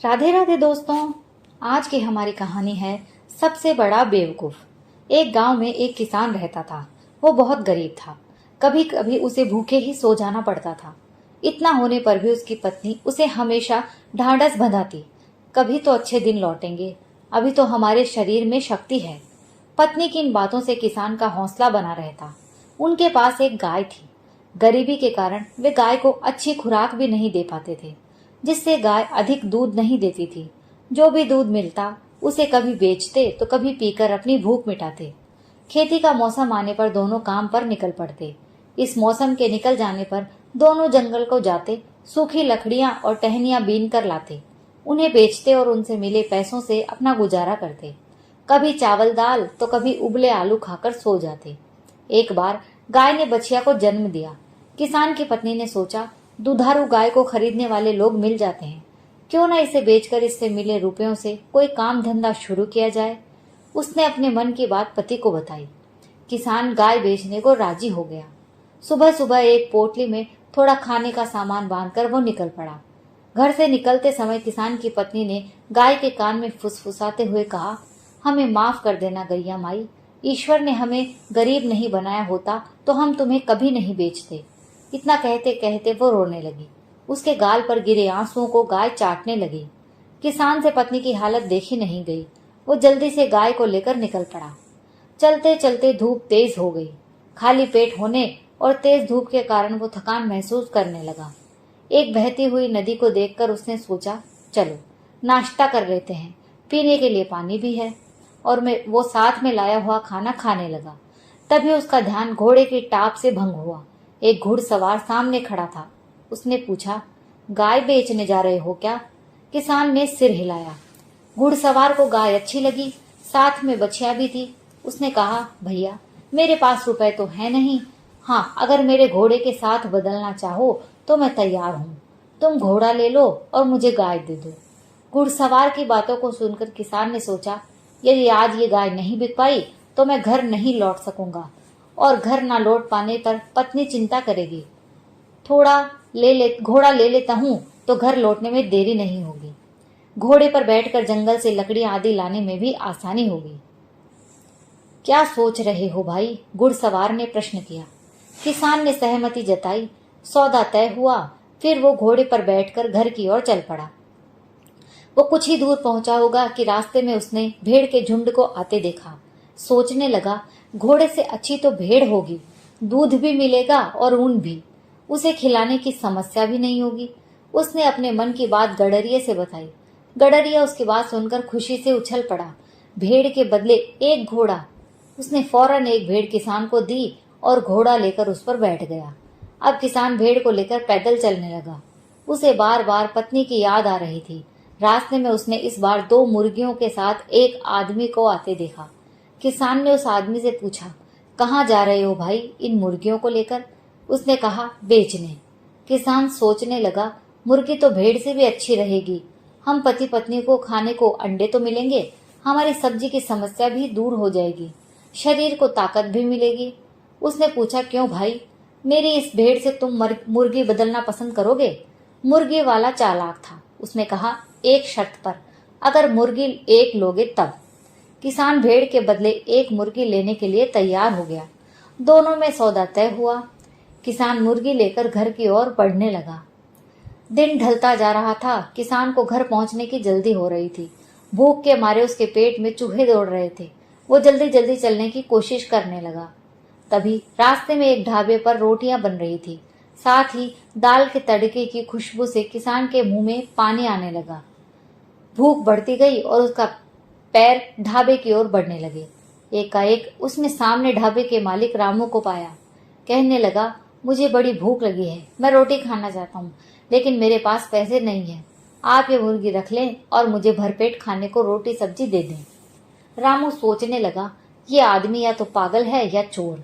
राधे राधे दोस्तों। आज की हमारी कहानी है सबसे बड़ा बेवकूफ। एक गांव में एक किसान रहता था। वो बहुत गरीब था। कभी कभी उसे भूखे ही सो जाना पड़ता था। इतना होने पर भी उसकी पत्नी उसे हमेशा ढांढस बंधाती। कभी तो अच्छे दिन लौटेंगे, अभी तो हमारे शरीर में शक्ति है। पत्नी की इन बातों से किसान का हौसला बना रहता। उनके पास एक गाय थी। गरीबी के कारण वे गाय को अच्छी खुराक भी नहीं दे पाते थे, जिससे गाय अधिक दूध नहीं देती थी। जो भी दूध मिलता उसे कभी बेचते तो कभी पीकर अपनी भूख मिटाते। खेती का मौसम आने पर दोनों काम पर निकल पड़ते। इस मौसम के निकल जाने पर दोनों जंगल को जाते, सूखी लकड़ियां और टहनियां बीन कर लाते। उन्हें बेचते और उनसे मिले पैसों से अपना गुजारा करते। कभी चावल दाल तो कभी उबले आलू खाकर सो जाते। एक बार गाय ने बछिया को जन्म दिया। किसान की पत्नी ने सोचा, दुधारू गाय को खरीदने वाले लोग मिल जाते हैं, क्यों न इसे बेचकर इससे मिले रुपयों से कोई काम धंधा शुरू किया जाए। उसने अपने मन की बात पति को बताई। किसान गाय बेचने को राजी हो गया। सुबह सुबह एक पोटली में थोड़ा खाने का सामान बांधकर वो निकल पड़ा। घर से निकलते समय किसान की पत्नी ने गाय के कान में फुसफुसाते हुए कहा, हमें माफ कर देना गैया माई, ईश्वर ने हमें गरीब नहीं बनाया होता तो हम तुम्हें कभी नहीं बेचते। इतना कहते कहते वो रोने लगी। उसके गाल पर गिरे आंसुओं को गाय चाटने लगी। किसान से पत्नी की हालत देखी नहीं गई। वो जल्दी से गाय को लेकर निकल पड़ा। चलते चलते धूप तेज हो गई। खाली पेट होने और तेज धूप के कारण वो थकान महसूस करने लगा। एक बहती हुई नदी को देखकर उसने सोचा, चलो नाश्ता कर लेते हैं, पीने के लिए पानी भी है। और वो साथ में लाया हुआ खाना खाने लगा। तभी उसका ध्यान घोड़े की टाप से भंग हुआ। एक घुड़सवार सामने खड़ा था। उसने पूछा, गाय बेचने जा रहे हो क्या? किसान ने सिर हिलाया। घुड़सवार को गाय अच्छी लगी, साथ में बछिया भी थी। उसने कहा, भैया मेरे पास रुपए तो है नहीं, हाँ अगर मेरे घोड़े के साथ बदलना चाहो तो मैं तैयार हूँ। तुम घोड़ा ले लो और मुझे गाय दे दो। घुड़सवार की बातों को सुनकर किसान ने सोचा, यदि आज ये गाय नहीं बिक पाई तो मैं घर नहीं लौट सकूंगा, और घर ना लौट पाने पर पत्नी चिंता करेगी। घोड़ा ले लेता हूँ तो घर लौटने में देरी नहीं होगी। घोड़े पर बैठकर जंगल से लकड़ी आदि लाने में भी आसानी होगी। क्या सोच रहे हो भाई? घुड़सवार ने प्रश्न किया। किसान ने सहमति जताई। सौदा तय हुआ। फिर वो घोड़े पर बैठकर घर की ओर चल पड़ा। वो कुछ ही दूर पहुंचा होगा कि रास्ते में उसने भेड़ के झुंड को आते देखा। सोचने लगा, घोड़े से अच्छी तो भेड़ होगी, दूध भी मिलेगा और ऊन भी, उसे खिलाने की समस्या भी नहीं होगी। उसने अपने मन की बात गडरिये से बताई। गडरिया उसकी बात सुनकर खुशी से उछल पड़ा। भेड़ के बदले एक घोड़ा। उसने फौरन एक भेड़ किसान को दी और घोड़ा लेकर उस पर बैठ गया। अब किसान भेड़ को लेकर पैदल चलने लगा। उसे बार बार पत्नी की याद आ रही थी। रास्ते में उसने इस बार 2 मुर्गियों के साथ एक आदमी को आते देखा। किसान ने उस आदमी से पूछा, कहाँ जा रहे हो भाई इन मुर्गियों को लेकर? उसने कहा, बेचने। किसान सोचने लगा, मुर्गी तो भेड़ से भी अच्छी रहेगी। हम पति पत्नी को खाने को अंडे तो मिलेंगे, हमारी सब्जी की समस्या भी दूर हो जाएगी, शरीर को ताकत भी मिलेगी। उसने पूछा, क्यों भाई, मेरी इस भेड़ से तुम मुर्गी बदलना पसंद करोगे? मुर्गी वाला चालाक था। उसने कहा, एक शर्त पर, अगर मुर्गी एक लोगे तब। किसान भेड़ के बदले एक मुर्गी लेने के लिए तैयार हो गया। दोनों में सौदा तय हुआ। किसान मुर्गी लेकर घर की ओर बढ़ने लगा। दिन ढलता जा रहा था। किसान को घर पहुंचने की जल्दी हो रही थी। भूख के मारे उसके पेट में चूहे दौड़ रहे थे। वो जल्दी जल्दी चलने की कोशिश करने लगा। तभी रास्ते में एक ढाबे पर रोटियां बन रही थी। साथ ही दाल के तड़के की खुशबू से किसान के मुंह में पानी आने लगा। भूख बढ़ती गई और उसका पैर ढाबे की ओर बढ़ने लगे। एकाएक उसने सामने ढाबे के मालिक रामू को पाया। कहने लगा, मुझे बड़ी भूख लगी है, मैं रोटी खाना चाहता हूँ, लेकिन मेरे पास पैसे नहीं है। आप ये मुर्गी रख लें और मुझे भरपेट खाने को रोटी सब्जी दे दें। रामू सोचने लगा, ये आदमी या तो पागल है या चोर।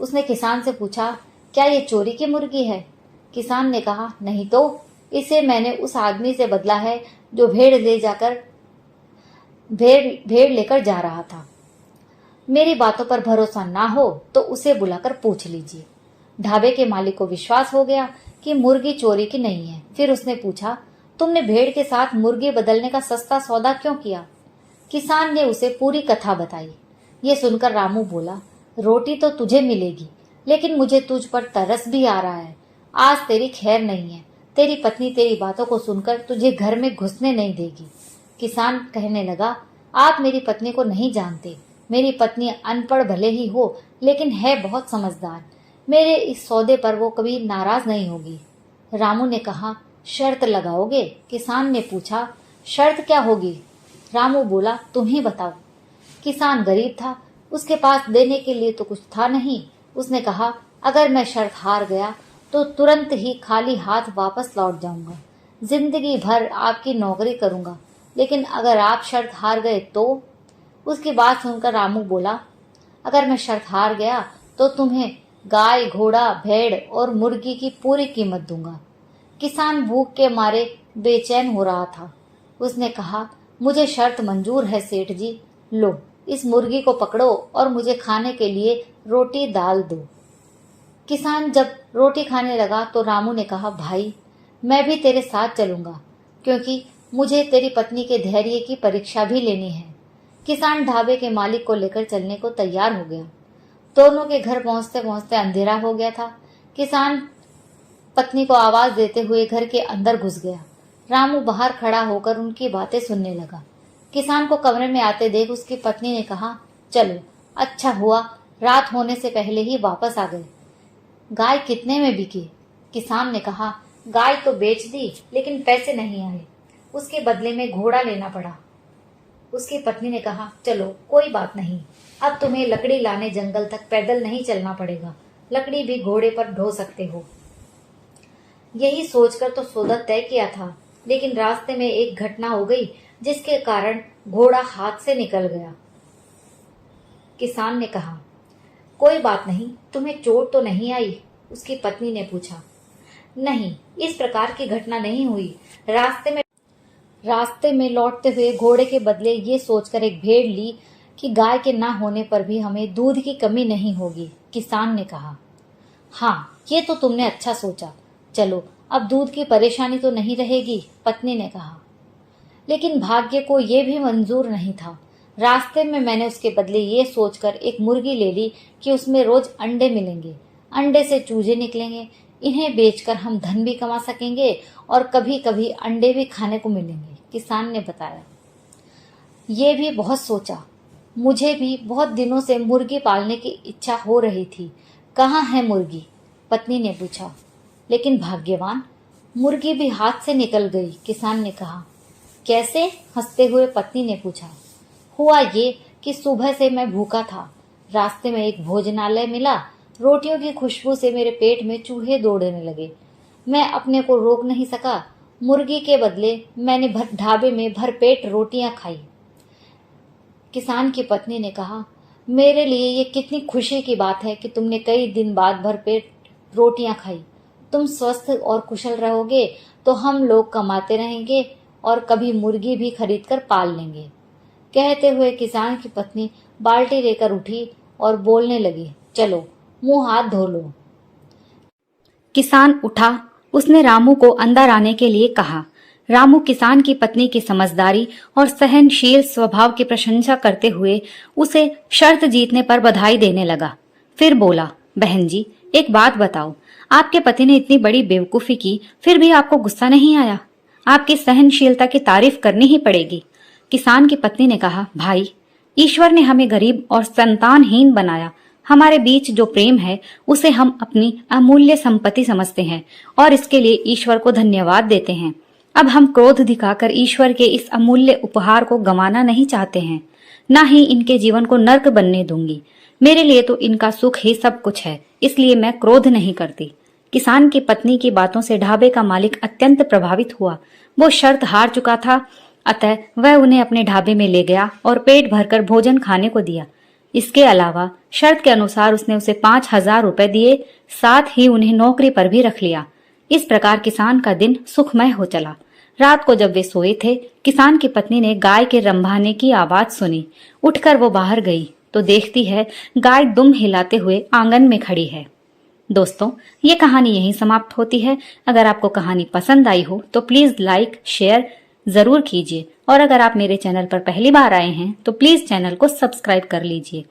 उसने किसान से पूछा, क्या ये चोरी की मुर्गी है? किसान ने कहा, नहीं तो, इसे मैंने उस आदमी से बदला है जो भेड़ लेकर जा रहा था। मेरी बातों पर भरोसा ना हो तो उसे बुलाकर पूछ लीजिए। ढाबे के मालिक को विश्वास हो गया कि मुर्गी चोरी की नहीं है। फिर उसने पूछा, तुमने भेड़ के साथ मुर्गी बदलने का सस्ता सौदा क्यों किया? किसान ने उसे पूरी कथा बताई। ये सुनकर रामू बोला, रोटी तो तुझे मिलेगी, लेकिन मुझे तुझ पर तरस भी आ रहा है। आज तेरी खैर नहीं है। तेरी पत्नी तेरी बातों को सुनकर तुझे घर में घुसने नहीं देगी। किसान कहने लगा, आप मेरी पत्नी को नहीं जानते। मेरी पत्नी अनपढ़ भले ही हो, लेकिन है बहुत समझदार। मेरे इस सौदे पर वो कभी नाराज नहीं होगी। रामू ने कहा, शर्त लगाओगे? किसान ने पूछा, शर्त क्या होगी? रामू बोला, तुम ही बताओ। किसान गरीब था, उसके पास देने के लिए तो कुछ था नहीं। उसने कहा, अगर मैं शर्त हार गया तो तुरंत ही खाली हाथ वापस लौट जाऊंगा। जिंदगी भर आपकी नौकरी करूंगा, लेकिन अगर आप शर्त हार गए तो? उसकी बात सुनकर रामू बोला, अगर मैं शर्त हार गया तो तुम्हें गाय, घोड़ा, भेड़ और मुर्गी की पूरी कीमत दूंगा। किसान भूख के मारे बेचैन हो रहा था। उसने कहा, मुझे शर्त मंजूर है सेठ जी। लो, इस मुर्गी को पकड़ो और मुझे खाने के लिए रोटी दाल दो। किसान जब रोटी खाने लगा तो रामू ने कहा, भाई मैं भी तेरे साथ चलूंगा, क्योंकि मुझे तेरी पत्नी के धैर्य की परीक्षा भी लेनी है। किसान ढाबे के मालिक को लेकर चलने को तैयार हो गया। दोनों के घर पहुंचते पहुंचते अंधेरा हो गया था। किसान पत्नी को आवाज देते हुए घर के अंदर घुस गया। रामू बाहर खड़ा होकर उनकी बातें सुनने लगा। किसान को कमरे में आते देख उसकी पत्नी ने कहा, चलो, अच्छा हुआ रात होने से पहले ही वापस आ गए। गाय कितने में बिकी? किसान ने कहा, गाय तो बेच दी, लेकिन पैसे नहीं आए। उसके बदले में घोड़ा लेना पड़ा। उसकी पत्नी ने कहा, चलो कोई बात नहीं, अब तुम्हें लकड़ी लाने जंगल तक पैदल नहीं चलना पड़ेगा। लकड़ी भी घोड़े पर ढो सकते हो। यही सोचकर तो सौदा तय किया था, लेकिन रास्ते में एक घटना हो गई जिसके कारण घोड़ा हाथ से निकल गया। किसान ने कहा, कोई बात नहीं, तुम्हें चोट तो नहीं आई? उसकी पत्नी ने पूछा। नहीं, इस प्रकार की घटना नहीं हुई। रास्ते में लौटते हुए घोड़े के बदले ये सोचकर एक भेड़ ली कि गाय के ना होने पर भी हमें दूध की कमी नहीं होगी। किसान ने कहा, हाँ, ये तो तुमने अच्छा सोचा। चलो, अब दूध की परेशानी तो नहीं रहेगी। पत्नी ने कहा, लेकिन भाग्य को ये भी मंजूर नहीं था। रास्ते में मैंने उसके बदले ये सोचकर एक मुर्गी ले ली कि उसमें रोज अंडे मिलेंगे। अंडे से चूजे निकलेंगे, इन्हें बेचकर हम धन भी कमा सकेंगे और कभी कभी अंडे भी खाने को मिलेंगे। किसान ने बताया, ये भी बहुत सोचा। मुझे भी बहुत दिनों से मुर्गी पालने की इच्छा हो रही थी। कहाँ है मुर्गी? पत्नी ने पूछा। लेकिन भाग्यवान, मुर्गी भी हाथ से निकल गई। किसान ने कहा, कैसे? हंसते हुए पत्नी ने पूछा। हुआ ये कि सुबह से मैं भूखा था। रास्ते में एक भोजनालय मिला। रोटियों की खुशबू से मेरे पेट में चूहे दौड़ने लगे। मैं अपने को रोक नहीं सका। मुर्गी के बदले मैंने ढाबे में भरपेट रोटियां खाई। किसान की पत्नी ने कहा, मेरे लिए ये कितनी खुशी की बात है कि तुमने कई दिन बाद भरपेट रोटियां खाई। तुम स्वस्थ और कुशल रहोगे तो हम लोग कमाते रहेंगे और कभी मुर्गी भी खरीद कर पाल लेंगे। कहते हुए किसान की पत्नी बाल्टी लेकर उठी और बोलने लगी, चलो मुंह हाथ धो लो। किसान उठा। उसने रामू को अंदर आने के लिए कहा। रामू किसान की पत्नी की समझदारी और सहनशील स्वभाव की प्रशंसा करते हुए उसे शर्त जीतने पर बधाई देने लगा। फिर बोला, बहन जी, एक बात बताओ, आपके पति ने इतनी बड़ी बेवकूफी की, फिर भी आपको गुस्सा नहीं आया? आपकी सहनशीलता की तारीफ करनी ही पड़ेगी। किसान की पत्नी ने कहा, भाई, ईश्वर ने हमें गरीब और संतानहीन बनाया। हमारे बीच जो प्रेम है उसे हम अपनी अमूल्य संपत्ति समझते हैं और इसके लिए ईश्वर को धन्यवाद देते हैं। अब हम क्रोध दिखाकर ईश्वर के इस अमूल्य उपहार को गंवाना नहीं चाहते हैं, न ही इनके जीवन को नर्क बनने दूंगी। मेरे लिए तो इनका सुख ही सब कुछ है, इसलिए मैं क्रोध नहीं करती। किसान की पत्नी की बातों से ढाबे का मालिक अत्यंत प्रभावित हुआ। वो शर्त हार चुका था, अतः वह उन्हें अपने ढाबे में ले गया और पेट भरकर भोजन खाने को दिया। इसके अलावा शर्त के अनुसार उसने उसे 5,000 रुपए दिए, साथ ही उन्हें नौकरी पर भी रख लिया। इस प्रकार किसान का दिन सुखमय हो चला। रात को जब वे सोए थे, किसान की पत्नी ने गाय के रंभाने की आवाज सुनी। उठकर वो बाहर गई तो देखती है गाय दुम हिलाते हुए आंगन में खड़ी है। दोस्तों, ये कहानी यहीं समाप्त होती है। अगर आपको कहानी पसंद आई हो तो प्लीज लाइक शेयर जरूर कीजिए, और अगर आप मेरे चैनल पर पहली बार आए हैं तो प्लीज चैनल को सब्सक्राइब कर लीजिए।